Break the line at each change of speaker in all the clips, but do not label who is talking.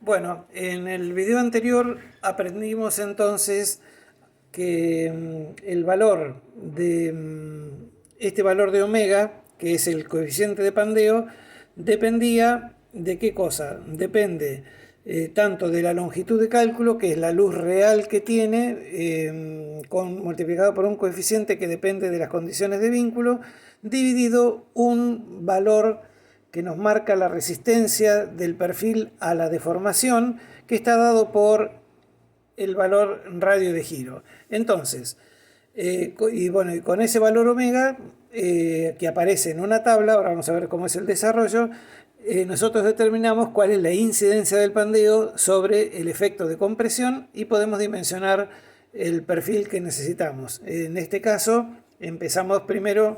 Bueno, en el video anterior aprendimos entonces que el valor de este valor de omega, que es el coeficiente de Pandeo, dependía de qué cosa. Depende tanto de la longitud de cálculo, que es la luz real que tiene, multiplicado por un coeficiente que depende de las condiciones de vínculo, dividido un valor que nos marca la resistencia del perfil a la deformación, que está dado por el valor radio de giro. Entonces, y con ese valor omega que aparece en una tabla, ahora vamos a ver cómo es el desarrollo, nosotros determinamos cuál es la incidencia del pandeo sobre el efecto de compresión y podemos dimensionar el perfil que necesitamos. En este caso, empezamos primero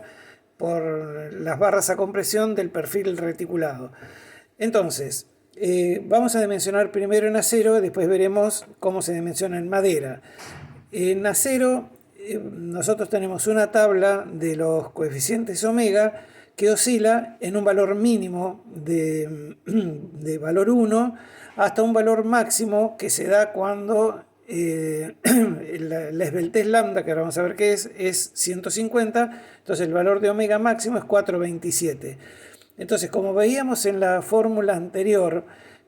por las barras a compresión del perfil reticulado. Entonces, vamos a dimensionar primero en acero, después veremos cómo se dimensiona en madera. En acero, nosotros tenemos una tabla de los coeficientes omega que oscila en un valor mínimo de valor 1 hasta un valor máximo que se da cuando la esbeltez lambda, que ahora vamos a ver qué es 150, entonces el valor de omega máximo es 427. Entonces, como veíamos en la fórmula anterior,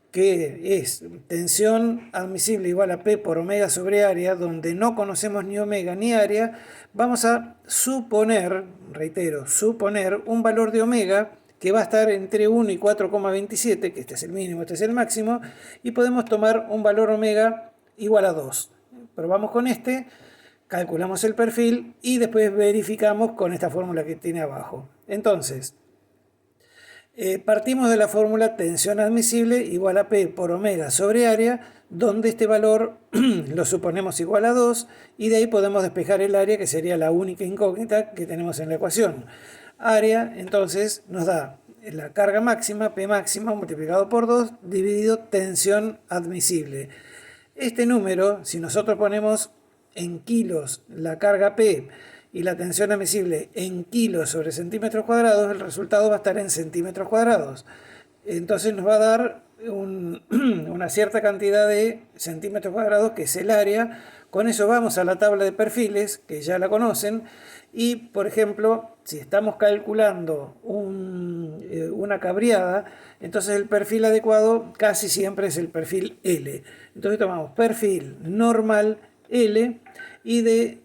que es tensión admisible igual a P por omega sobre área, donde no conocemos ni omega ni área, vamos a suponer, reitero, suponer un valor de omega que va a estar entre 1 y 4,27, que este es el mínimo, este es el máximo, y podemos tomar un valor omega igual a 2. Probamos con este, calculamos el perfil y después verificamos con esta fórmula que tiene abajo. Entonces, partimos de la fórmula tensión admisible igual a P por omega sobre área, donde este valor lo suponemos igual a 2 y de ahí podemos despejar el área, que sería la única incógnita que tenemos en la ecuación. Área entonces nos da la carga máxima, P máxima multiplicado por 2 dividido tensión admisible. Este número, si nosotros ponemos en kilos la carga P y la tensión admisible en kilos sobre centímetros cuadrados, el resultado va a estar en centímetros cuadrados. Entonces nos va a dar una cierta cantidad de centímetros cuadrados, que es el área. Con eso vamos a la tabla de perfiles, que ya la conocen, y por ejemplo, si estamos calculando una cabriada, entonces el perfil adecuado casi siempre es el perfil L. Entonces tomamos perfil normal L y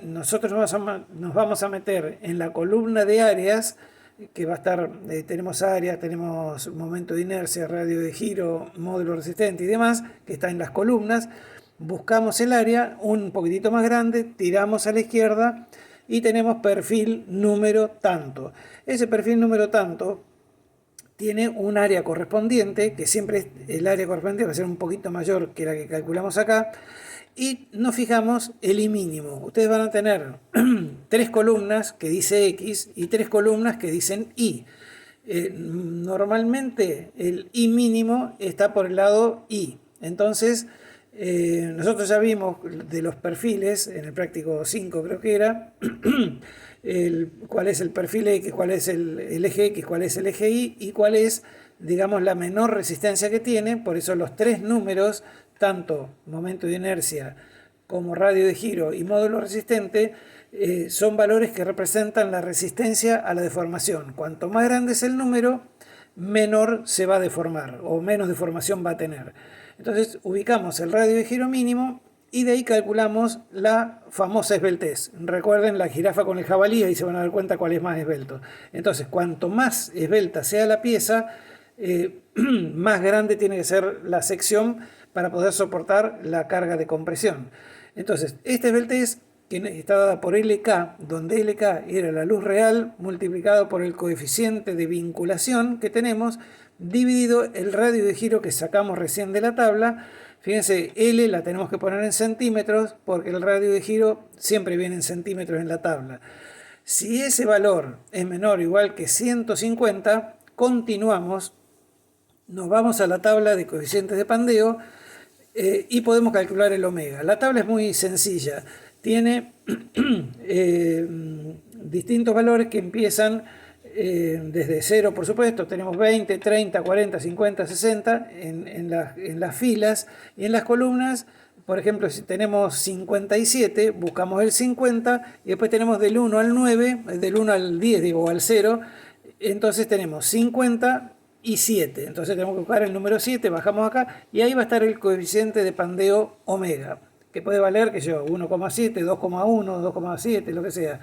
nosotros nos vamos a meter en la columna de áreas, que va a estar, tenemos área, tenemos momento de inercia, radio de giro, módulo resistente y demás, que está en las columnas. Buscamos el área un poquitito más grande, tiramos a la izquierda y tenemos perfil número tanto. Ese perfil número tanto tiene un área correspondiente, que siempre el área correspondiente va a ser un poquito mayor que la que calculamos acá, y nos fijamos el I mínimo. Ustedes van a tener 3 columnas que dice X y 3 columnas que dicen Y. Normalmente el I mínimo está por el lado Y. Entonces, nosotros ya vimos de los perfiles, en el práctico 5 creo que era, cuál es el perfil X, cuál es el eje X, cuál es el eje Y y cuál es, digamos, la menor resistencia que tiene. Por eso los 3 números, tanto momento de inercia como radio de giro y módulo resistente, son valores que representan la resistencia a la deformación. Cuanto más grande es el número, menor se va a deformar o menos deformación va a tener. Entonces ubicamos el radio de giro mínimo y de ahí calculamos la famosa esbeltez. Recuerden la jirafa con el jabalí, ahí se van a dar cuenta cuál es más esbelto. Entonces, cuanto más esbelta sea la pieza, más grande tiene que ser la sección para poder soportar la carga de compresión. Entonces, esta esbeltez, que está dada por LK, donde LK era la luz real multiplicado por el coeficiente de vinculación que tenemos, dividido el radio de giro que sacamos recién de la tabla. Fíjense, L la tenemos que poner en centímetros porque el radio de giro siempre viene en centímetros en la tabla. Si ese valor es menor o igual que 150, continuamos, nos vamos a la tabla de coeficientes de Pandeo y podemos calcular el omega. La tabla es muy sencilla. Tiene distintos valores que empiezan desde 0 por supuesto, tenemos 20, 30, 40, 50, 60 en las filas, y en las columnas, por ejemplo, si tenemos 57, buscamos el 50, y después tenemos del 1 al 9, del 1 al 10, digo, o al 0, entonces tenemos 50 y 7, entonces tenemos que buscar el número 7, bajamos acá, y ahí va a estar el coeficiente de pandeo omega, que puede valer, que yo, 1,7, 2,1, 2,7, lo que sea.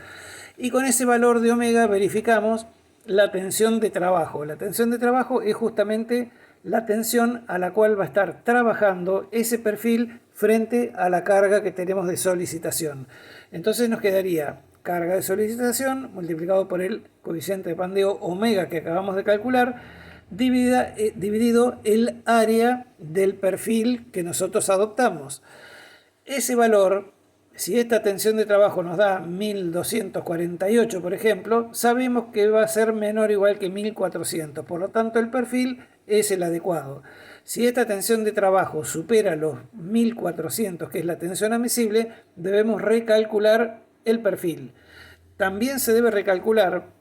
Y con ese valor de omega verificamos la tensión de trabajo. La tensión de trabajo es justamente la tensión a la cual va a estar trabajando ese perfil frente a la carga que tenemos de solicitación. Entonces nos quedaría carga de solicitación multiplicado por el coeficiente de pandeo omega que acabamos de calcular, dividido el área del perfil que nosotros adoptamos. Ese valor, si esta tensión de trabajo nos da 1248, por ejemplo, sabemos que va a ser menor o igual que 1400, por lo tanto el perfil es el adecuado. Si esta tensión de trabajo supera los 1400, que es la tensión admisible, debemos recalcular el perfil. También se debe recalcular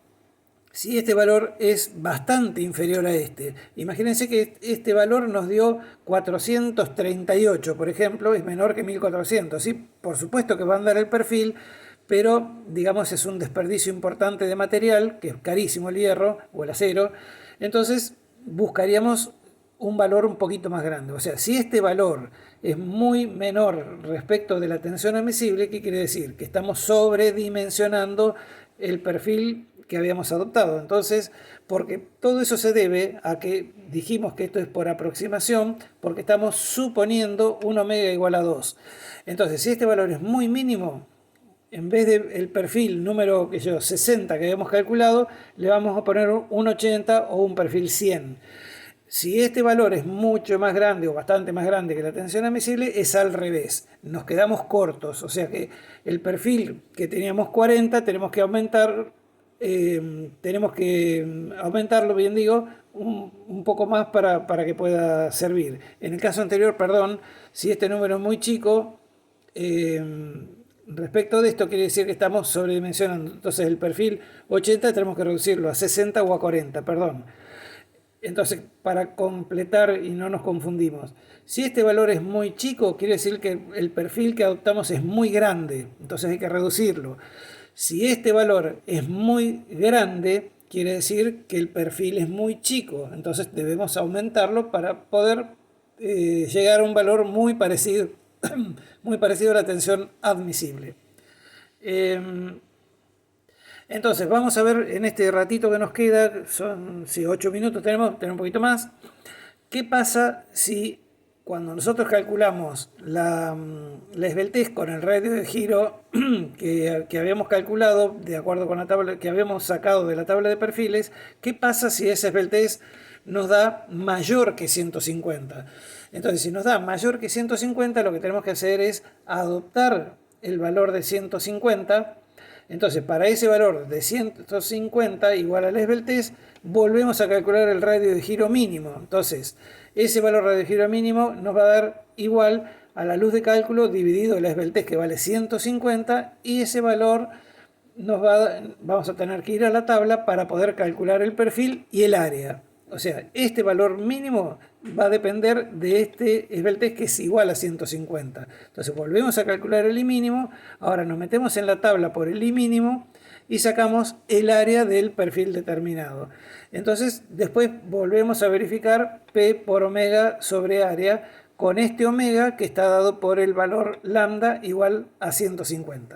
si este valor es bastante inferior a este. Imagínense que este valor nos dio 438, por ejemplo, es menor que 1400. ¿Sí? Por supuesto que va a andar el perfil, pero digamos es un desperdicio importante de material, que es carísimo el hierro o el acero. Entonces buscaríamos un valor un poquito más grande. O sea, si este valor es muy menor respecto de la tensión admisible, ¿qué quiere decir? Que estamos sobredimensionando el perfil que habíamos adoptado. Entonces, porque todo eso se debe a que dijimos que esto es por aproximación, porque estamos suponiendo un omega igual a 2. Entonces, si este valor es muy mínimo, en vez del perfil número 60 que habíamos calculado, le vamos a poner un 80 o un perfil 100. Si este valor es mucho más grande o bastante más grande que la tensión admisible, es al revés. Nos quedamos cortos, o sea que el perfil que teníamos 40 tenemos que aumentarlo, bien digo, un poco más para que pueda servir. En el caso anterior, perdón, si este número es muy chico, respecto de esto quiere decir que estamos sobredimensionando. Entonces el perfil 80 tenemos que reducirlo a 60 o a 40, perdón. Entonces, para completar y no nos confundimos, si este valor es muy chico, quiere decir que el perfil que adoptamos es muy grande, entonces hay que reducirlo. Si este valor es muy grande, quiere decir que el perfil es muy chico, entonces debemos aumentarlo para poder llegar a un valor muy parecido, muy parecido a la tensión admisible. Entonces, vamos a ver en este ratito que nos queda, son 8 minutos, tenemos un poquito más. ¿Qué pasa si cuando nosotros calculamos la esbeltez con el radio de giro que habíamos calculado de acuerdo con la tabla que habíamos sacado de la tabla de perfiles? ¿Qué pasa si esa esbeltez nos da mayor que 150? Entonces, si nos da mayor que 150, lo que tenemos que hacer es adoptar el valor de 150. Entonces, para ese valor de 150 igual a la esbeltez, volvemos a calcular el radio de giro mínimo. Entonces, ese valor radio de giro mínimo nos va a dar igual a la luz de cálculo dividido la esbeltez, que vale 150, y ese valor vamos a tener que ir a la tabla para poder calcular el perfil y el área. O sea, este valor mínimo va a depender de este esbeltez, que es igual a 150. Entonces volvemos a calcular el I mínimo. Ahora nos metemos en la tabla por el I mínimo y sacamos el área del perfil determinado. Entonces después volvemos a verificar P por omega sobre área con este omega que está dado por el valor lambda igual a 150.